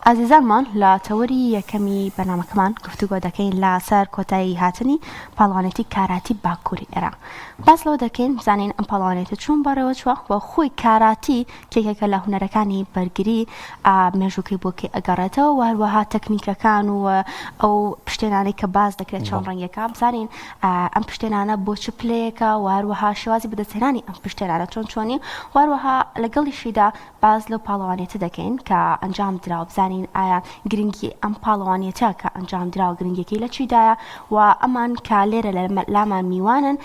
ئازیزانمان لە تەوەری یەکەمی بەنامەکەمان گفتوگۆ دەکەین لەسەر کۆتایی هاتنی پاڵەوانێتی کاراتی باکووری عێراق. باس لەوە دەکەین بزانین ئەم پاڵەوانێتە چۆن بەڕێوە چووە بۆ خۆی کاراتی کێکێکە لە هونەرەکانی بەرگری مێژووکەی بۆکێ ئەگەڕێتەوە و هەروەها تەکنیکەکان و ئەو پشتێنانەی کە باز دەکرێت چەند ڕەنگەکە بزانین ئەم پشتێنانە بۆ چ پلەیەکە و هەروەها شێوازی بەدەستهێنانی ئەم پشتێنانە چۆنی و هەروەها لەگەڵیشیدا باز لەو پاڵەوانێتە دەکەین کە ئەنجام دراوە بزانین ئایا گرنگی ئەم پاڵەوانێتە کە ئەنجام دراوە گرنگێکی لە چیدایە و ئەمان کە لێرە لامان میوانن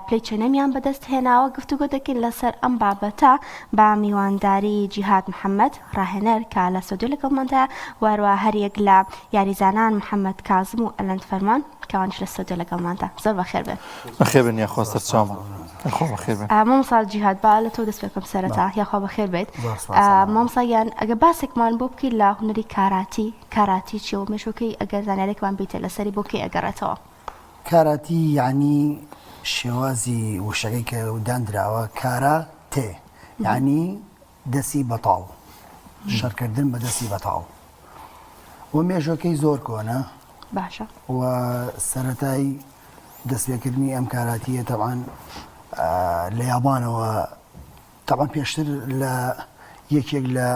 پلەی چەنەمیان بەدەست هێناوە گفتوگۆ دەکەین لەسەر ئەم بابەتە با میوانداری جیهاد محەممەد ڕاهێنەر کە لە سەودی لەگەڵماندا وەروە هەریەک لە یاریزانان محەممەد کازم و ئەلەند فەرمان کەوانش لە سەودی لەگەڵماندا زۆر بەخێر بێت. بەخێر بن یاخوا سەرچاومە. مامۆستا جیهاد با لە تۆ دەست پێکەم سەرەتا یاخوا بەخێر بێت. مامۆستایان ئەگە باسێکمان بۆ بکەیت لە هونەری کاراتی چی و مێژووکەی ئەگەر زانیارێکمان بیتە لەسەری بۆکەی ئەگەڕێتەوە. کاراتی یعنی شێوازی وشەکەی کە دانراوە کارە تێ یعنی دەستی بەتاڵ شەڕکردن بە دەستی بەتاڵ و مێژووکەی زۆر کۆنە باشە و سەرەتای دەستپێکردنی ئەم کاراتیە تەبعاً لە یابانەوە تەبعاً پێشتر لە یەکێک لە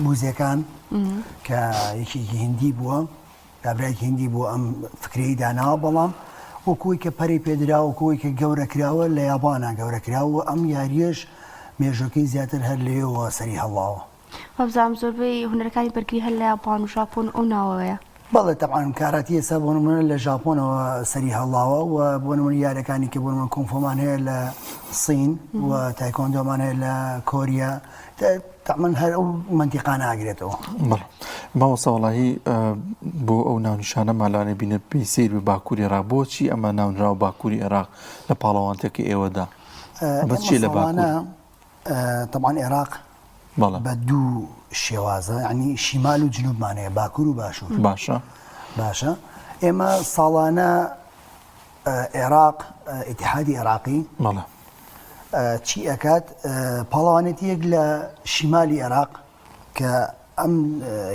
موزیەکان کە یەکێکی هندی بووە کابراایکی هندی بووە ئەم فکرەی داناوە بەڵام وەکوی کە پەری پێدرا وەکوی کە گەورە کراوە لە یابانە گەورە کراوە ئەم یاریەش مێژووکەی زیاتر هەر لێەوە سەری هەڵاوە. وەبزانام زۆربەی هونەرەکانی بەرگری هەر لە یابان و ژاپۆن ئەو ناوەیە. بەڵێ تەبعاً کاراتی ئێستا بۆ نمونە لە ژاپۆنەوە سەری هەڵاوە و بۆ نمونە یاریەکانی کە بۆ نمونە کۆنفۆمان هەیە لە سین و تایکۆندۆمان هەیە لە کۆریا تەعمەن هەر ئەو مەنتیقانە ئاگرێتەوە. بەڵێ مامۆستا وەڵاهی بۆ ئەو ناونیشانە مالانێ بینە پێی سیر بە باکووری عێراق بۆچی ئەمە ناونراوە باکووری عێراق لە پاڵەوانتێکی ئێوەدا بە چی لە باکوور؟ طبعاً عێراق بە دوو شێوازە یعنی شیمال و جنوبمانەیە باکوور و باشوور. باشە ئێمە ساڵانە عێراق ئیتیحادی عێراقی چی ئەکات پاڵەوانێتیەک لە شیمالی عێراق کە ئەم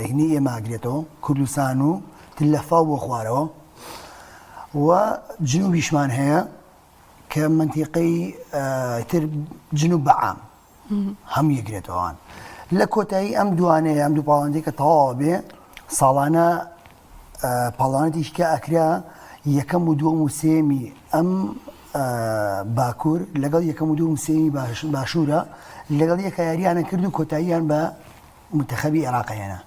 هینی ئێمە ئاگرێتەوە کوردستان و تلەفا بۆ خوارەوە و جنوبیشمان هەیە کە منتیقەی تر جنوب بەعام هەم یەگرێتەوەوان لە کۆتایی ئەم دوانەیە ئەم دوو پاڵەوانێتی کە تەواو بێ ساڵانە پاڵەوانێتیش کە ئەکرا یەکەم و دووەم و سێمی ئەم باکوور لەگەڵ یەکەم و دووەم و سێمی باشوورە لەگەڵ یەکە یاریانە کرد و کۆتاییان بە منتەخەبی عێراقیانە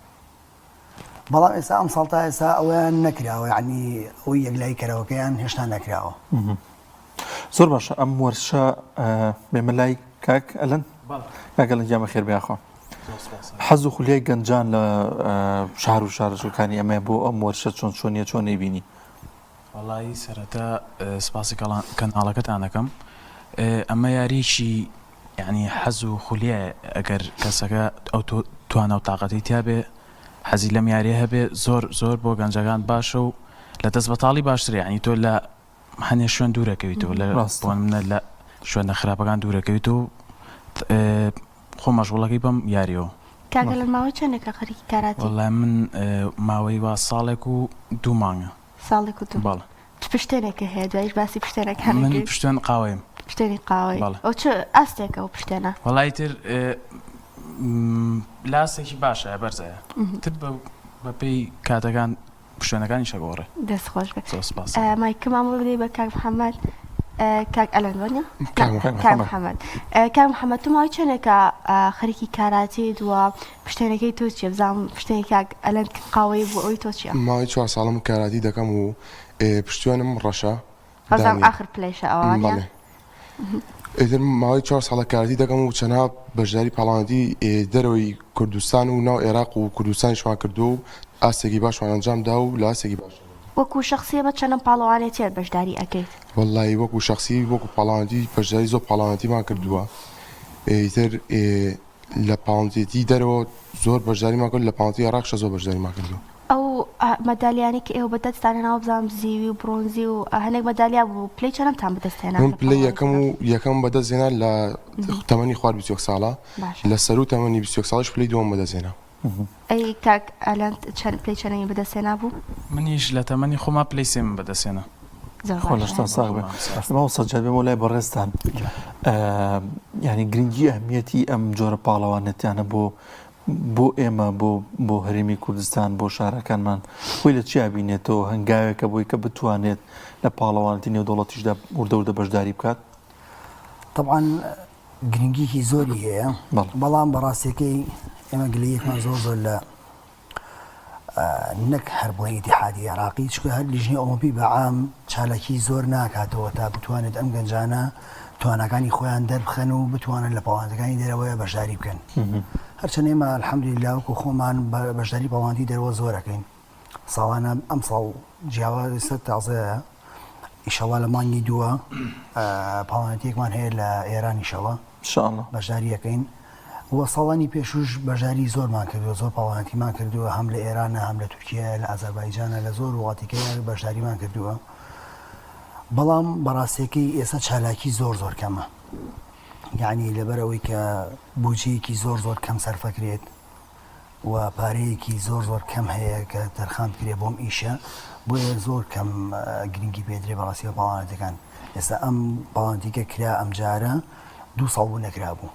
بەڵام ئێستا ئەم ساڵتا ئێستا ئەویان نەکراوە یعنی ئەوی یەکلایی کەرەوەکەیان هێشتا نەکراوە. زۆر باشە ئەم وەرشە بێمە لای کاک ئەلەن کاگەڵن جامە خێر بیاخوا حەز و خولیای گەنجان لە شار و شارەشەکانی ئەمە بۆ ئەم وەرشە چۆنیە چۆن نەیبینی؟ وەڵی سەرەتا سپاسی کەناڵەکەتان دەکەم ئەمە یاریشی یعنی حەز و خولیە ئەگەر کەسەکە ئەو توانە و تااقەتی تیا بێ حەزی لەم یاریە هەبێ زۆر بۆ گەنجەکان باشە و لە دەست بەتاڵی باشتر یعنی تۆ لە هەنێ شوێن دوورەکەویتەوە لە منە لە شوێنە خراپەکان دوورەکەویت و خۆ مەشغوڵەکەی بەم یاریەوە. کاگە لە ماوەی چەندێکە خەریکی کاراتی؟ وەڵای من ماوەی وا ساڵێک و 2 مانگە. ساڵێک و 2 باڵە پشتێنێکە هەیە دوایش باسی پشتێنەکان من پشتێن قاوەیم پشتێنی قاوەی ئەو چ ئاستێکە ئەو پشتێنە؟ وەڵای تر لاسێکی باشە بەرزایە تر بەپێی کاتەکان پشتێنەکانی شەگۆڕێ. دەست خۆش بێت. مایکەمان بۆ بدەی بە کاک محەممەد کاک ئەلەن وەنیە؟ کاک محەممەد. کاک محەممەد تو ماوەی چەندێکە خەریکی کاراتی دووە پشتێنەکەی تۆ چیە بزانم پشتێنی کاک ئەلەن قاوەی بۆ ئەوی تۆ چییە؟ ماوەی 4 ساڵم کاراتی دەکەم و پشتوانم ڕەشە بەزانم ئاخر پلەیشە ئەوانە؟ ئیتر ماوەی 4 ساڵە کاراتی دەکەم و چەنە بەشداری پاڵەوانێتی دەرەوەی کوردستان و ناو عێراق و کوردستانیشمان کردو و ئاستێکی باشمان ئەنجام دا و لە ئاستێکی باش. وەکو شخصیە بە چەندەم پاڵەوانێتیت بەشداری ئەکەیت؟ وەڵی وەکو شخصی وەکو پاڵەوانێتی بەشداری زۆر پاڵەوانێتیمان کردووە ئیتر لە پاڵەوانێتی دەرەوە زۆر بەشداریمان کرد لە پاڵەوانێتی عێراقشە زۆر بەشداریمان کردووە. ئەو مەدالیانی کە ئێوە بەدەستدانێنەوە بزانم زیوی و برۆنزی و هەندێک مەدالیا بوو پلەی چەندەمتان بەدەستهێنا؟ من پلەی یەکەم بەدەستهێنا لە تەمەنی خوار 21 ساڵە لە سەر و تەمەنی 21 ساڵش پلەی دووەم بەدەستهێنا. ئەی کاک ئەلان پلەی چەنەی بەدەستێنا بوو منیش لە تەمەنی خۆما پلەی سێم بەدەستێنە خۆشتا ساغ بێ ئەستما سەجاد بێ وڵای بەڕێستان ینی گرنگی ئەهمیەتی ئەم جۆرە پاڵەوانێتیانە بۆ ئێمە بۆ هەرێمی کوردستان بۆ شارەکانمان خۆی لە چیا بینێتەوە هەنگاوێکە بۆی کە بتوانێت لە پاڵەوانەتی نێودەوڵەتیشدا وردە بەشداری بکات طبعا گرنگیکی زۆری هەیە بەڵام بەڕاستیەکەی ئێمە گلەیەکمان زۆر لە نەک هەر بڵێ ئیتیحادی عێراقی چکە هەر لیژنەی ئۆلیمپی بەعام چالاکی زۆر ناکاتەوە تا بتوانێت ئەم گەنجانە توانەکانی خۆیان دەربخەن و بتوانن لە پاڵانتەکانی دەرەوەیە بەشداری بکەن هەرچەند ئێمە الحەمدولیلا وەکو خۆمان بەشداری پاڵانتی دەرەوە زۆرەکەین ساڵانە ئەم ساڵ جیاوازە تازەیە ئیشەڵا لە مانگی دووە پاڵانەتێکمان هەیە لە ئێران ئیشەڵا بەشداریەکەین وە ساڵانی پێشوش بەژاری زۆرمان کردووە زۆر پاڵانەتیمان کردووە هەم لە ئێرانە هەم لە تورکیا لە ئازەربایجانە لە زۆر وڵاتێکەیە بەشداریمان کردووە بەڵام بەڕاستیەکەی ئێستا چالاکی زۆر کەمە یعنی لەبەرەوەی کە بودجەیەکی زۆر کەم سەرفەکرێت و پارەیەکی زۆر کەم هەیە کە تەرخان بکرێت بۆم ئیشە بۆیە زۆر کەم گرنگی پێدرێ بەڕاستی بە پاڵانەتەکان ئێستا ئەم پاڵانتیکە کرا ئەم جارە 2 ساڵ بوو نەکرا بوو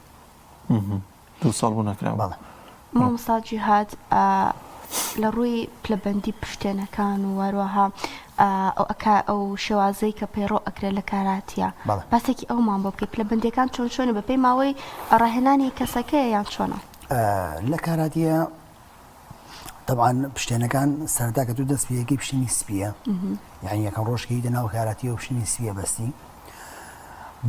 2 ساڵ بوو نەکرا بەڵێ مامۆستا جیهاد لە ڕووی پلەبەندی پشتێنەکان و وەروەها ئەو شێوازەی کە پەیڕۆ ئەکرێت لە کاراتیە باسێکی ئەومان بۆ بکەیت پلەبەندیەکان چۆنە بە پێی ماوەی ڕاهێنانی کەسەکەی یان چۆنە لە کاراتیە طبعا پشتێنەکان سەرتا کە تو دەست پێیەکەی پشتنی سپیە یعنی یەکەم ڕۆژکەی دەناو کاراتی و پشتنی سپیە بەستی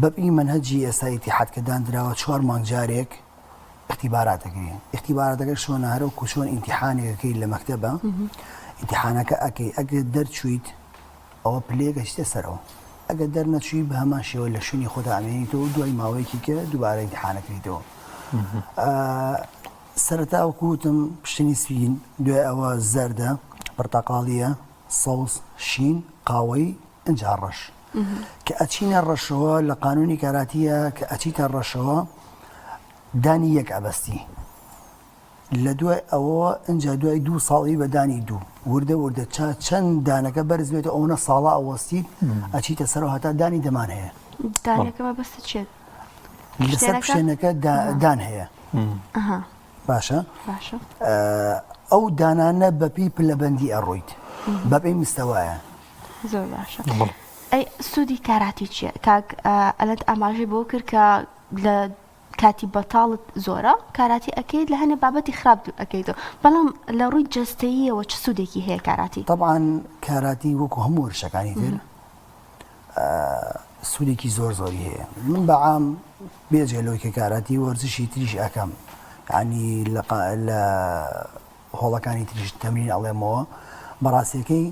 بەبی منهەجی ئێستا ئیتیحاد کە دانراوە 4 مانگ جارێک اختیباراتەکەی اختیباراتەکە شۆنە هەرەوەکو چۆن ئیمتیحانێکەکەی لە مەکتەبە ئیمتیحانەکە ئەکەی ئەگەر دەرچوویت ئەوە پلەیەکە شتێ سەرەوە ئەگەر دەرنەچووی بە هەمان شێوە لە شوێنی خۆدا ئەمێنیتەوە دوای ماوەیەکی کە دووبارە ئیمتیحانەکەیتەوە سەرەتا وەکوتم پشتنی سپین دوای ئەوە زەردە پرتەقاڵیە سەوز شین قاوەی ئەنجا ڕەش کە ئەچینە ڕەشەوە لە قانونی کاراتیە کە ئەچیتە ڕەشەوە دانی یەک ئەبەستی لە دوای ئەوە ئەنجا دوای 2 ساڵی بە دانی 2 وردە چەند دانەکە بەرز بێت ئەوە ساڵە ئەوەستیت ئەچیتە سەرەوە هەتا دانی دەمان هەیە دانەکەمە بەستە چێت لەسەر پشتێنەکە دان هەیە باشە ئەو دانانە بەپی پلەبەندی ئەڕۆیت بەپی مستەوایە زۆر باشە ئەی سوودی کاراتی چییە کاک ئەلەت ئاماژەی بۆ کرد کە لە کاتی بەتاڵت زۆرە کاراتی ئەکەیت لە هەنێ بابەتی خراپ ئەەکەیتەوە بەڵام لە ڕووی جەستەییەوە چ سوودێکی هەیە کاراتی طبعاً کاراتی وەکو هەموو وەرشەکانی تر سوودێکی زۆری هەیە من بەعام بێجێلەوەی کە کاراتی وەرزشی تریش ئەەکەم ینی لە هۆڵەکانی تریش تەمرین ئەڵێمەوە بەڕاستیەکەی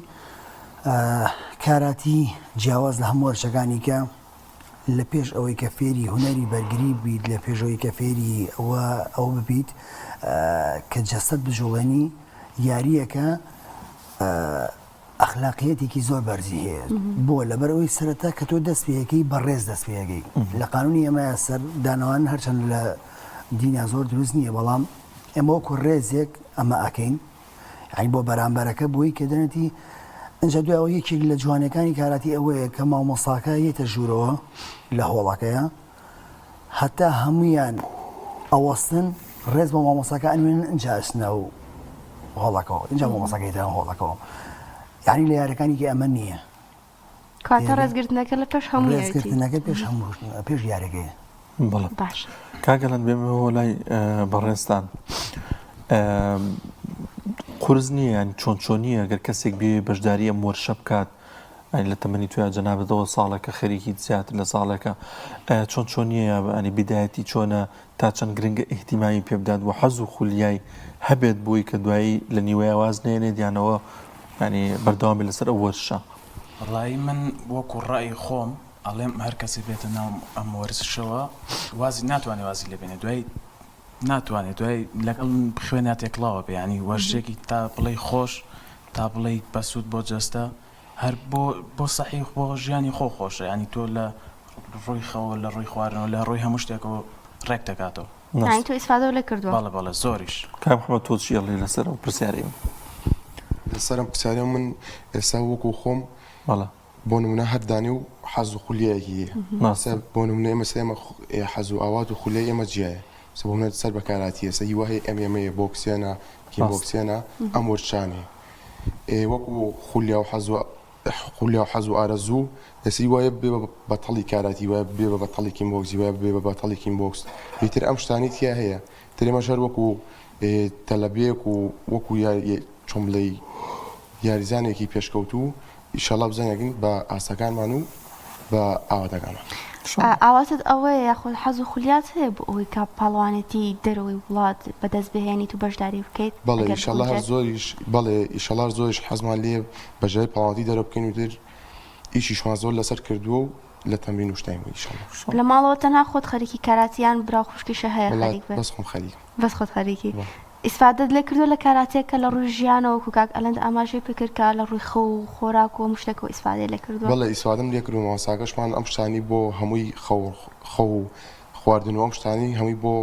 کاراتی جیاواز لە هەموو وەرشەکانی کە لە پێش ئەوەی کە فێری هونەری بەرگری بیت لە پێشەوەی کە فێری ئەو ببیت کە جەسەد بژوڵێنی یاریەکە ئەخلاقیەتێکی زۆر بەرزی هەیە بۆ لەبەرەوەی سەرەتا کە تۆ دەست پێیەکەی بەڕێز دەست پێیەکەی لە قانونی ئێمە سەر دانەوان هەرچەند لە دینیا زۆر دروست نییە بەڵام ئێمە وەکو ڕێزێک ئەمە ئەکەین یعنی بۆ بەرامبەرەکە بۆی کە دەنێتی ئەنجا دوایەوە یەکێک لە جوانەکانی کاراتی ئەوەیە کە مامۆساکە یێتە ژوورەوە لە هۆڵەکەیە هەتا هەمویان ئەوەستن ڕێز بۆ مامۆساکە ئەنوێنن ئەنجا ئەچنە و هۆڵەکەەوە اینجا مامۆساکە یێتە هۆڵەکەەوە یعنی لە یارەکانیکە ئەمە نییە کاتە ڕێزگرتنەکە لە پێش هەموو ڕێزگرتنەکە پێش یارەکەیە بەڵێ کاگەڵەن بێمەوە لای بەڕێستان قورس نییە ینی چۆنیە ئەگەر کەسێک بێ بەشداری ئەم وەرشە بکات لە تەمەنی توی جەنابەتەوە ساڵێکە خەریکی زیاتر لە ساڵێکە چۆنیە ئەنی بیدایەتی چۆنە تا چەند گرنگە ئیحتیمامی پێ بدات و حەز و خولیای هەبێت بۆی کە دوایی لە نیوەی ئاواز نێنێت یانەوە ینی بەردەوامی لەسەر ئەو وەرشە وەڵی من وەکو ڕای خۆم ئەڵێم هەر کەسی بێتە ناو ئەم وەرزشەوە وازی ناتوانێت وازی لێبێنێت دوای ناتوانێت دوای لەگەڵ خوێنات تێکڵاوە بێ ینی وەرشێکی تا بڵێ خۆش تا بڵێ بەسوود بۆ جەستە هەر بۆ سەحیح بۆ ژیانی خۆشە ینی تۆ لە ڕووی خەوە لە ڕووی خواردنەوە لە ڕووی هەموو شتێکەوە ڕێک دەکاتەوە يعني تو استفاده ولا كردوا بەڵێ زۆریش کام محمد تۆ چی ئەڵێ لەسەر ئەو پرسیارەی لەسەرم پرسیارە من ئێستا وەکو خۆم بەڵێ بۆ نمونە هەردانی و حەز و خولیایەکی هەیە بۆ نمونە ئێمە حەز و ئاوات و خولیای ئێمە جیایە بۆ منە سەر بەکارهاتیە ئێستا هی وایە ئەمێ بۆکسیانە کیمبۆکسیانە ئەم وەرچانێ وەکو خولیا و حەز و ئارەزوو دەسی وایە بێ بەتەڵی کاراتی وایە بێ بە بەتەڵی کیمبۆکسی وایە بێ بە بەتەڵی کیمبۆکس پێتر ئەم شتانی تیا هەیە ترێمە ژەر وەکو تەلەبێک و وەکو چۆن بڵێ یاریزانێکی پێشکەوتوو ئیشەڵا بزانێکین بە ئاسەکانمان و بە ئاواتەکانمان ئاواتت ئەوەیە یاخۆ حەز و خولیات هەیە بۆ ئەوەی کە پاڵوانێتی دەرەوەی وڵات بەدەست بهێنیت و بەشداری بکەیت بەڵێ ئیشەڵا زۆریش حەزمان لێ بەژێر پاڵاتی دەرە بکەین و تر ئیشیشمان زۆر لەسەر کردووە و لە تەمرین و شتین لە ماڵەوە تەنها خۆت خەریکی کاراتیان برا خوشکیشە هەیە بەس خۆم خەریک بەس خۆت خەریکی ئیسفادەت لێ کردو لە کاراتێکە لە ڕووی ژیانەوە و کاک ئەلەند ئاماژەی پێکردکە لە ڕووی خەو و خۆراک و مشتێکەوە ئیسفادەی لێ کردووە بەڵێ ئیسفادەم لێ کردو ماساگەشمان ئەم شتانی بۆ هەمووی خەو و خواردن و ئەم شتانی هەمووی بۆ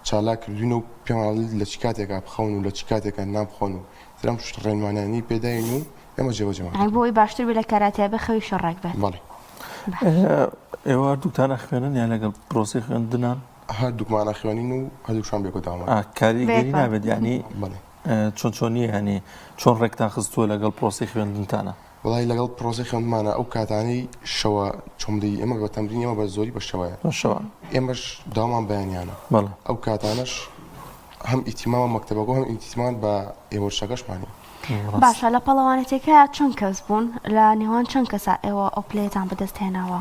چالاکردوین و پێمان لە چ کاتێکا بخەون و لە چ کاتێکە نابخۆن و ترم ڕێنمانانی پێداین و ئێمە جێوەجێمان بۆی باشتر بێ لە کاراتیا بە خەوی شەڕێک بێت بەڵێ ئێوە هەردووکتان ئەخوێنن یان لەگەڵ پرۆسی خوێندنان هەردووکمانە خوێنین و هەردووشان بێکۆتامان کاریگەری نابێت یعنی چۆنی هەنی چۆن ڕێکتان خستووە لەگەڵ پرۆسی خوێندنتانە وڵی لەگەڵ پرۆسی خوێندمانە ئەو کاتانی شەوە چۆمدەی ئێمە بە تەمرین ئێمە بە زۆری بە شەوەیە ئێمەش داوامان بەیانیانە ئەو کاتانش هەم ئیتیمامە مەکتەبەکە هەم ئیتیمان بە ئێوەرشەکەشمانی باشە لە پەڵەوانێتێکە چۆن کەس بوون لە نێوان چەند کەسا ئێوە ئەو پلێتان بەدەست هێناوە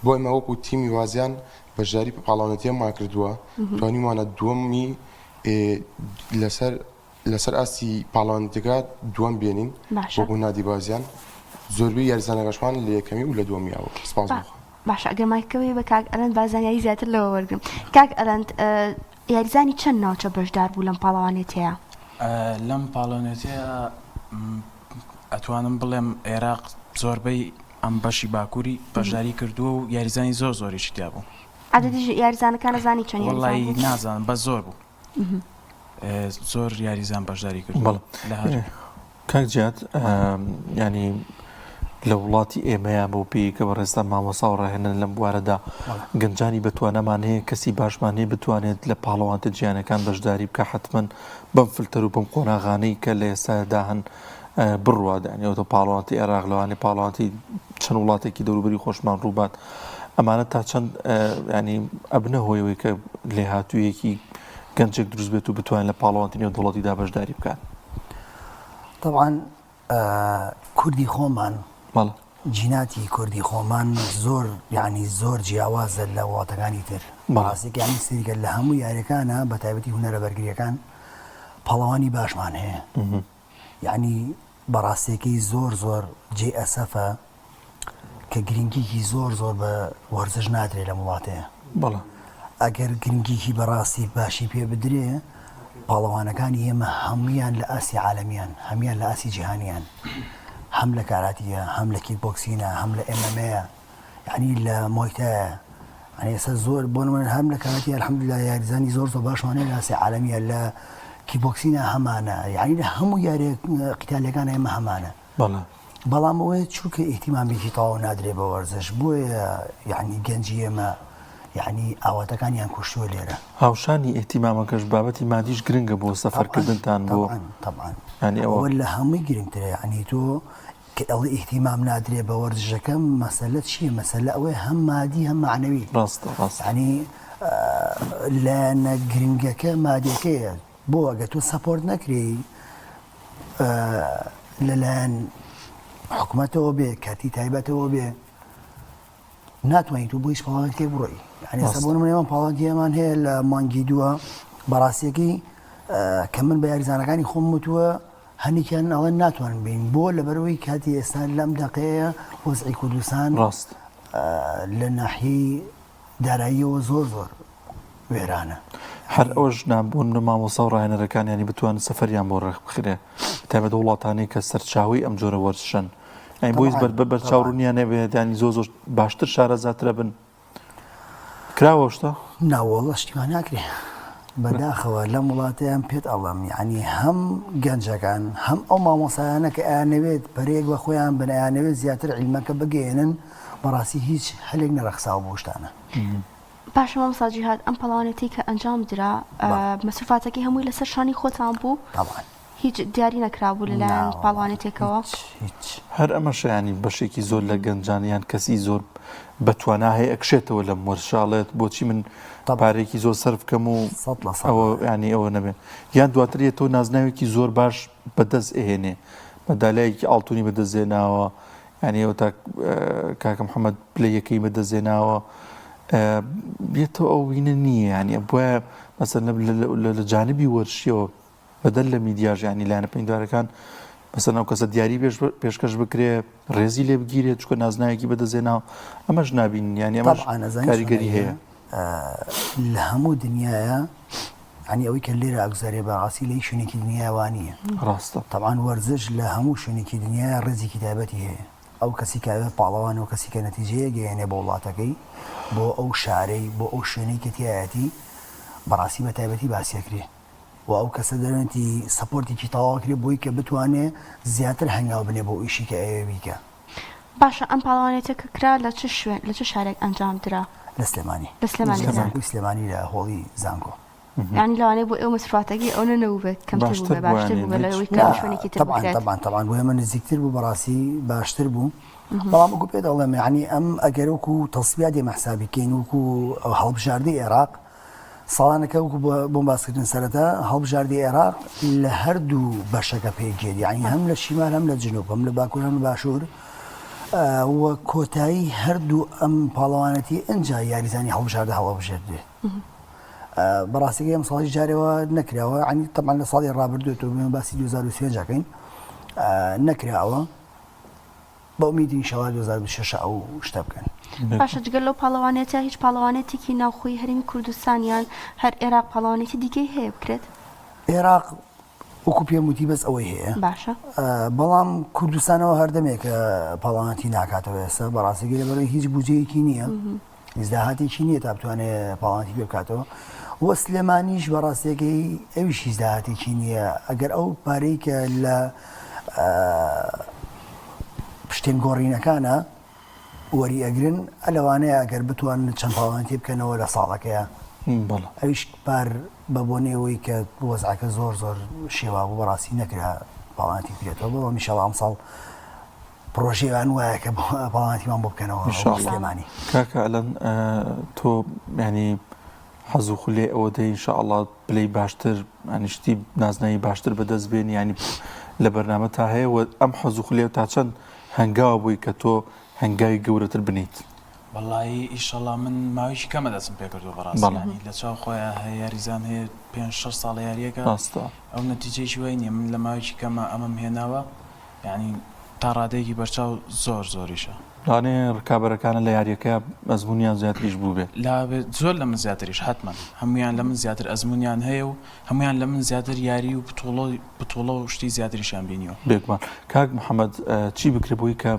بۆ ئێمە وەکو تیمی وازیان بەشداری پاڵاونەتیەمان کردووە توانیمانە دووەمی لەسەر ئاستی پاڵاونەتەکە دووەم بێنین وەکو نادی بازیان زۆربەی یاریزانەکەشمان لە یەکەمی و لە دووەمیاوە سپاس باشە ئەگەرمایکەوەی بە کاک ئەلەند بازانیایی زیاتر لەوە وەرگرم کاک ئەلەند یاریزانی چەند ناوچە بەشدار بوو لەم پاڵەوانێتەیە لەم پاڵەوانێتەیە ئەتوانم بڵێم عێراق زۆربەی ئەم بەشی باکووری بەشداری کردووە و یاریزانی زۆریشی تیا بوو عەدەدی یاریزانەکان نەزانی چەند وەڵی نازانم بە زۆر بوو زۆر یاریزان بەشداری کرد کاک جیات ینی لە وڵاتی ئێمەیان بۆ پێی کە بە ڕێستا مامۆسا و ڕاهێنن لەم بوارەدا گەنجانی بتوانەمان هەیە کەسی باشمان هەیە بتوانێت لە پاڵەوانتە جیانەکان بەشداری بکە حتمما بەم فلتەر و بەم قۆناغانەی کە لە ئێستادا هەن بڕوادانیەوە پاڵەوانتی عێراق لەوانی پاڵەوانتی چەند وڵاتێکی دەوروبەری خۆشمان ڕووبات ئەمانە تا چەند ینی ئەبنە هۆیەوەی کە لێ هاتوویەکی گەنجێک دروست بێت و بتوانین لە پاڵەوانتی نێو دەوڵەتیدا بەشداری بکات طبعا کوردی خۆمان جیناتی کوردی خۆمان زۆر یعنی زۆر جیاوازە لە وڵاتەکانی تر بەڕاستێک یعنی سریگە لە هەموو یاریەکانە بە تایبەتی هونەرە بەرگریەکان پەڵەوانی باشمان هەیە یعنی بەڕاستێکی زۆر جێ ئەسەفە کە گرنگیکی زۆر بە وەرزش نادرێت لە وڵاتەیە ئەگەر گرنگیکی بەڕاستی باشی پێ بدرێ پاڵەوانەکانی ئێمە هەمویان لە ئاسی عالەمیان هەمیان لە ئاسی جیهانیان هەم لە کاراتیە هەم لە کیکبۆکسینە هەم لە MMA یعنی لە مۆیتایە ئێستا زۆر بۆ نمونە هەم لە کاراتیە الحەمدوللا یاریزانی زۆر باشمانەیە لە ئاسی عالەمیە لە کیکبۆکسینە هەمانە یعنی لە هەموو یاری قیتالیەکان ئێمە هەمانە بەڵام ئەوەیە چونکە ئیهتیمامێکی تەواو نادرێ بە وەرزش بۆیە یعنی گەنجی ئێمە یعنی ئاواتەکانیان کوشتووە لێرە هاوشانی ئێتیمامەکەش بابەتی مادیش گرنگە بۆ سەفەرکردنتان بۆ ئەوە لە هەمووی گرنگترە یعنی تۆ کە ئەوڵی ئیهتیمام نادرێ بە وەرزشەکە مەسەلە چییە مەسەلە ئەوەی هەم مادی هەم معنەوی ڕاستە ینی لایەنە گرنگەکە مادیەکەیە بۆ ئەگە تۆ سەپۆرت نەکری لەلایەن حکوومەتەوە بێ کاتی تایبەتەوە بێ ناتوانیت تو بۆ هیچ پاڵەوانێک بڕۆی یعنی ئێستا بۆ نمونە ئێمە پاڵەوانێکمان هەیە لە مانگی دووە بەڕاستیەکەی کە من بە یاریزانەکانی خۆم وتووە هەندێکیان ئەڵێن ناتوانن بین بۆ لەبەرەوەی کاتی ئێستا لەم دەقەیە وەزعی کوردستان لە ناحیەی داراییەوە زۆر وێرانە هەر ئەوش نابوون لە مامۆسا و ڕاهێنەرەکان ینی بتوانن سەفەریان بۆ ڕێک بخرێ تایبەتە وڵاتانەی کە سەرچاوی ئەم جۆرە وەرزشن بۆی بەرچاوڕوونیان نەبێت ینی زۆر باشتر شارەزاترە بن کراوە شتە ناوەڵە شتیوان ناکرێ بەداخەوە لەم وڵاتیان پێت ئەڵم یعنی هەم گەنجەکان هەم ئەو مامۆسایانە کە ئەیانەوێت پەرێک بە خۆیان بنەیانەوێت زیاتر عیلمەکە بگەێنن بەڕاستی هیچ هەلێک نەرەخساو بۆ شتانە. باشە مامۆستا جیهاد ئەم پەڵاوانەتی کە ئەنجام درا مەسروفاتەکەی هەمووی لەسەر شانی خۆتان بوو؟ طبعاً هیچ دیاری نەکرابوو لەلایەن پاڵوانێتێکەوە؟ هەر ئەمەش ینی بەشێکی زۆر لە گەنجانیان کەسی زۆر بەتوانە هەیە ئەکشێتەوە لە مۆرشاڵێت بۆچی من پارێکی زۆر سەرف بکەم و ئەوە ینی ئەوە نەبێت یان دواترێت تۆ نازناوێکی زۆر باش بەدەست ئێنێ مەدالایەکی ئاڵتونی بەدەستێناوە ینی ئەو تا کاکە محەممەد پلە یەکەی بەدەستێناوە بێتەوە ئەو وینە نییە ینی بۆە مەسەن لە جانبی وەرشیەوە بەدەل لە میدیاژ ینی لایەنە پەیدارەکان مەسەن ئەو کەسە دیاری پێشکەش بکرێ ڕێزی لێ بگیرێت چکە نازنایەکی بەدەستێناوە ئەمەش نابین ینی ئەمەش کاریگەری هەیە لە هەموو دنیاە ینی ئەوەی کە لێرە ئەگوزارێ بەڕاستی لەی شوێنێکی دنیاوانیە ڕاستە طبعاً وەرزش لە هەموو شوێنێکی دنیا ڕێزی تایبەتی هەیە ئەو کەسی کاوێت پاڵەوان و کەسی کە نەتیجەیە گەیەنێ بۆ وڵاتەکەی بۆ ئەو شارەی بۆ ئەو شوێنەی کە تایەتی بەڕاستی بە تایبەتی باسیەکرێ و ئەو کەسە دەرێتی سەپۆرتێکی تەواوکرێ بۆی کە بتوانێت زیاتر هەنگاو بنێ بۆ ئیشی کە ئەوێ بیکە. باشە ئەم پاڵوانێتێکە کرا لە چ شوێن لە چ شارێک ئەنجام درا؟ لە سلێمانی سلێمانی لە هۆڵی زانکۆ ینی لەوانەیە بۆ ئێوە مەسروفاتەکەی ئەو نەنەوو بێت کەمتر بوو باشتر بوو لەوەی کە شوێنێکی تر بکرێت. طبعاً بۆ ئێمە نزیکتر بوو بەڕاستی باشتر بوو بەڵام وەکو پێ دەڵێم یعنی ئەم ئەگەر وەکو تەڵسبیا دێمە حسابی بکەین وەکو هەڵبژاردەی عێراق ساڵانەکە وەکو بۆم باسکردن سەرەتا هەڵبژاردەی عێراق لە هەردوو بەشەکە پێگێت یعنی هەم لە شیمال هەم لە جنوب هەم لە باکوور هەم لە باشوور وە کۆتایی هەردوو ئەم پاڵەوانەتی ئەنجا یاریزانی هەڵبژاردە هەڵبژێردێ بەڕاستیگە ئەم ساڵی جارێەوە نەکراوە عنی تەمان لە ساڵی ڕابردوێتەوە باسی 2023 ەکەین نەکراوە بە ئومیدی ئینشاڵا 2026 ئەو شتە بکەن. باشە جگەل لەو پاڵەوانێتە هیچ پاڵەوانێتێکی ناوخۆی هەرێمی کوردستانیان هەر عێراق پاڵەوانێتی دیکەی هەیە بکرێت؟ عێراق وەکو پێم وتی بەس ئەوەی هەیە باشە بەڵام کوردستانەوە هەردەمێکە پاڵەوانەتی ناکاتەوە ئێستا بەڕاستیگە لەبەرەوەی هیچ بودجەیەکی نییە هیچداهاتێکی نییە تا بتوانێت پاڵەوانەتی پێ بکاتەوە وە سلێمانیش بەڕاستیەکەی ئەویش هیچداهاتێکی نییە ئەگەر ئەو پارەی کە لە پشتێن گۆڕینەکانە وەری ئەگرن ئەلەوانەیە ئەگەر بتوان چەند پاڵەوانەتی بکەنەوە لە ساڵەکەیە ئەویش پار بە بۆنێەوەی کە وەزعەکە زۆر شێوا بوو بەڕاستی نەکرا پاڵەوانەتی بکرێتەوە بەڵام ئینشاڵڵا ئەمساڵ پرۆژەیان وایە کە پاڵەوانەتیمان بۆ بکەنەوە سلێمانی. کاکە ئەلەن تۆ ینی حەز و خولێ ئەوە دەی ئینشاءڵڵا بلەی باشتر ئەنیشتی نازنایی باشتر بەدەست بێن ینی لە بەرنامە تا هەیە و ئەم حەز و خولێ تا چەند هەنگاوە بووی کە تۆ هەنگاوی گەورەتر بنیت؟ وەڵی ئیشەڵا من ماوەیەکی کەمە دەستم پێ کردو بەڕاستی لە چاو خۆیان هەیە یاریزان هەیە 5-6 ساڵ یاریەکە ئەو نەتیجەیەکی وای نییە من لە ماوەیەکی کەمە ئەمەم هێناوە یعنی تا ڕادەیەکی بەرچاو زۆریشە دانێ ڕکابەرەکانە لە یاریەکە ئەزمونیان زیاتریش بوو بێت زۆر لە من زیاتریش حتمما هەمویان لە من زیاتر ئەزمونیان هەیە و هەمویان لە من زیاتر یاری و بتۆڵە و شتی زیاتریشان بینیوە. بێکمان کاک محەممەد چی بکرێ بۆی کە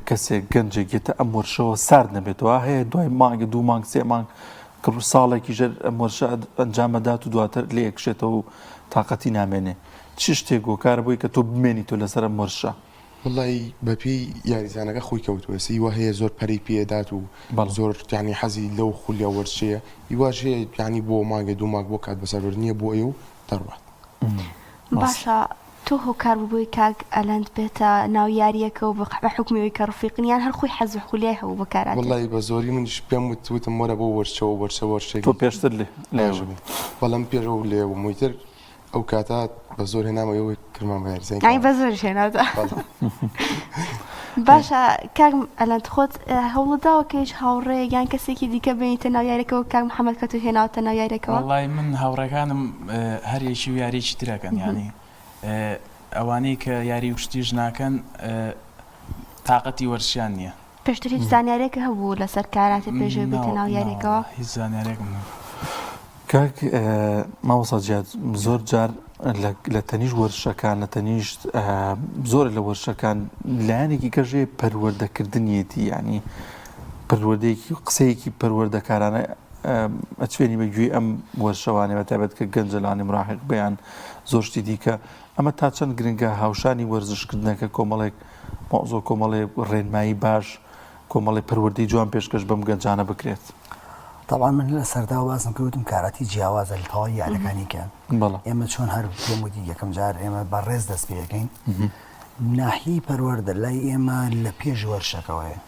کەسێک گەنجێکێتە ئەم وەرشەوە سارد نەبێتەوە هەیە دوای مانگە 2 مانگ 3 مانگ ساڵێکی ژەر ئەم وەرشە ئەنجامەدات و دواتر لێ یەکشێتەوە و تااقەتی نامێنێ چی شتێک گۆکارە بۆی کە تۆ بمێنی تۆ لەسەر ئەم وەرشە؟ وڵی بەپێی یاریزانەکە خۆی کەوتوەسی وە هەیە زۆر پەری پێدات و زۆر یانی حەزی لەو خولیا وەرشەیە هیواش هەیە یانی بۆ مانگە 2 مانگ بۆ کات بەسەر نییە بۆ ئێ و دەڕوات. باشە تۆ هۆکار بووی کاک ئەلەند بێتە ناو یاریەکە و بە حکومیەوەی کە ڕفیقنیان هەر خۆی حەز و خولیای هەبوو بەکارات. وڵی بە زۆری منش پێم وتم وەرە بۆ وەرشەوەرشێک تۆ پێشتر لێ بەڵام پێشەوە لێ و مویتر ئەو کاتات بە زۆر هێنامەوەی کرمان بە یاریزانی بە زۆر هێناوە. باشە کاک ئەلەند خۆت هەوڵداوە کە هیچ هاوڕێ یان کەسێکی دیکە بینیتە ناو یاریەکەەوە کاک محەممەد کە تو هێناوتە ناو یاریەکەەوە؟ وڵی من هاوڕەکانم هەریەکی و یاریی ترەکەن ینی ئەوانەی کە یاری وشتیش ناکەن تااقەتی وەرشیان نییە. پێشتر هیچ زانیارێکە هەبوو لەسەر کاراتە پێشێ بێتە ناو یاریەکەەوە؟ هیچ زانیارێکم کاک مامۆستا جیهاد زۆر جار لە تەنیشت وەرشەکان لە تەنیشت زۆر لە وەرشەکان لایەنێکی کەژێ پەروەردەکردنیەتی ینی پەروەردەیەکی قسەیەکی پەروەردەکارانە ئەچێنی بەگوێ ئەم وەرشەوانێ بە تایبەت کە گەنجەلانی مراحق بەیان زۆر شتی دیکە ئەمە تا چەند گرنگە هاوشانی وەرزشکردنەکە کۆمەڵێک مۆزۆ کۆمەڵێ ڕێنمایی باش کۆمەڵی پەروەردەی جوان پێشکەش بەم گەنجانە بکرێت. طبعا من لە سەردا باسم کردم کاراتی جیاوازە لە تەواوی یاریەکانی کە ئێمە چۆن هەر پێمودی یەکەم جار ئێمە بەڕێز دەست پێەکەین ناحی پەروەردە لای ئێمە لە پێش وەرشەکەوەیە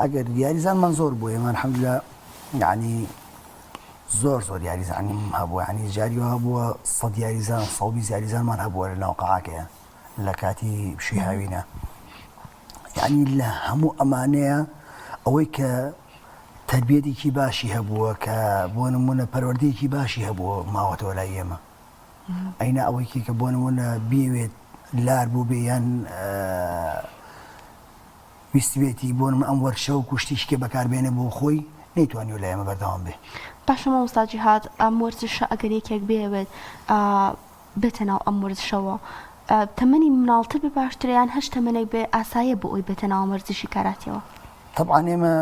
ئەگەر یاریزانمان زۆر بوو ئێمە الحەمدولillah یعنی زۆر یاریزانیم هەبووە ینی جاری هەبووە 100 یاریزان 120 یاریزانمان هەبووە لە ناو قەعاکەیە لە کاتی پشووی هاوینە یعنی لە هەموو ئەمانەیە ئەوەی کە تربیەتێکی باشی هەبووە کە بۆ نمونە پەروەردەیەکی باشی هەبووە ماوەتەوە لای ئێمە ئەینە ئەوەیکی کە بۆ نمونە بیوێت لار بوو بێ یان ویستبێتی بۆ ئەم وەرشە و کوشتیشکێ بەکاربێنێ بۆ خۆی نەیتوانیوە لای ئێمە بەردەوام بێ. باشە مامۆستا جیهاد ئەم وەرزشە ئەگەر یەکێک بێوێت بێتە ناو ئەم وەرزشەوە تەمەنی مناڵتر بێ باشترە یان هەش تەمەنێک بێ ئاساییە بۆ ئەوی بێتە ناو وەرزشی کاراتیەوە؟ طبعا ئێمە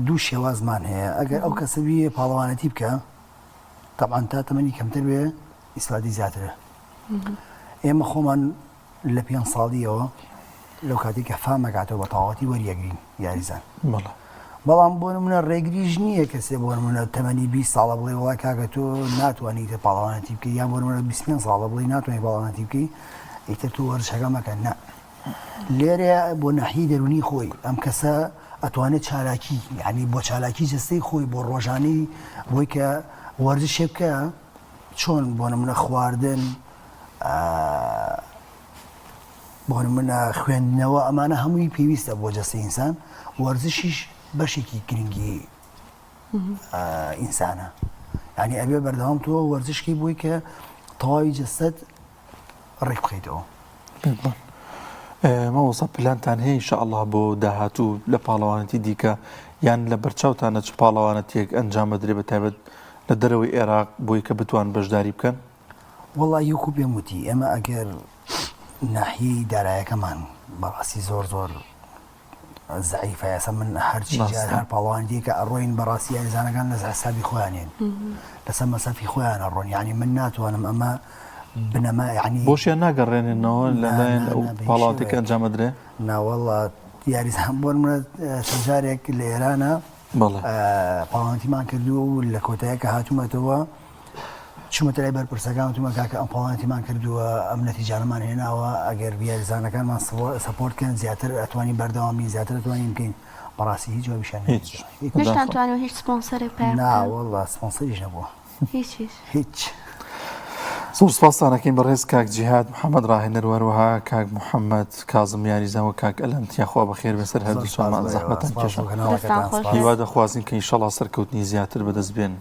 دوو شێوازمان هەیە ئەگەر ئەو کەسە بێ پاڵەوانەتی بکە طبعا تا تەمەنی کەمتر بێ ئیسفادی زیاترە. ئێمە خۆمان لە 5 ساڵیەوە لەو کاتی کە فامەکاتەوە بە تەواوەتی وەریەگرین یاریزان بەڵام بۆ نمونە ڕێگریش نییە کەسێ بۆ نمونە تەمەنی 20 ساڵە بڵێ وڵای کاکە تۆ ناتوانیتە پاڵەوانەتی بکەی یان بۆ نمونە 25 ساڵە بڵێ ناتوانانی پاڵەوانەتی بکەی ئیتر تو وەرزشەکە مەکە نە لێرە بۆ ناحیی دەرونی خۆی ئەم کەسە ئەتوانێت چالاکی یعنی بۆ چالاکی جستەی خۆی بۆ ڕۆژانەی بۆی کە وەرزشێ بکە چۆن بۆ نمونە خواردن بۆ نمونە خوێندنەوە ئەمانە هەمووی پێویستە بۆ جەستەی ئینسان وەرزشیش بەشێکی گرنگی ئینسانە یعنی ئەبێ بەردەوام تۆ وەرزشکی بووی کە تەواوی جەستەت ڕێک بخەیتەوە. مامۆستا پلانتان هەیە ئینشاءالله بۆ داهاتوو لە پاڵەوانەتی دیکە یان لە بەرچاوتانە چ پاڵەوانەتێک ئەنجام بدرێ بە تایبەت لە دەرەوەی عێراق بۆی کە بتوان بەشداری بکەن؟ وەڵی یەکو پێم وتی ئێمە ئەگەر ناحیەی دارایەکەمان بەڕاستی زۆر زعیفە یاسە من هەرچی جار هەر پاڵەوانەتی کە ئەڕۆین بەڕاستی یاریزانەکان لە حسابی خۆیانێن لەسەر مەسەفی خۆیان ئەڕۆن یعنی من ناتوانم ئەمە بنەما یعنی بۆشیان ناگەڕێنێنەوە لەلایەن ئەو پاڵاواتێک ئەنجام بدرێ؟ ناوەڵە یاریزان بۆ منە شەجارێک لە ئێرانە پاڵەوانەتیمان کردو و لە کۆتاییەکە هاتوومەتەوە چوومەتە لای بەرپرسەکان وتومە کاکە ئەم پاڵەوانەتیمان کردووە ئەم نەتیجانەمان هێناوە ئەگەر یاریزانەکانمان سەپۆرتکەن زیاتر ئەتوانین بەردەوامی زیاتر ئەتوانین بکەین بەڕاستی هیچ جوابیشیان هێشتا نتوانیوە هیچ سپۆنسەرێک پێ ناوەڵە سپۆنسەریش نەبووە هیچ. زۆر سپاسانەکەین بەڕێز کاک جیهاد محەممەد ڕاهێنەر وەروەها کاک محەممەد کازم یاریزانەوە کاک ئەلەند یاخوا بەخێر بەسەر هەردووشمان زەحمەتان کێشە هیوا دەخوازین کە ئینشەڵا سەرکەوتنی زیاتر بەدەست بێن.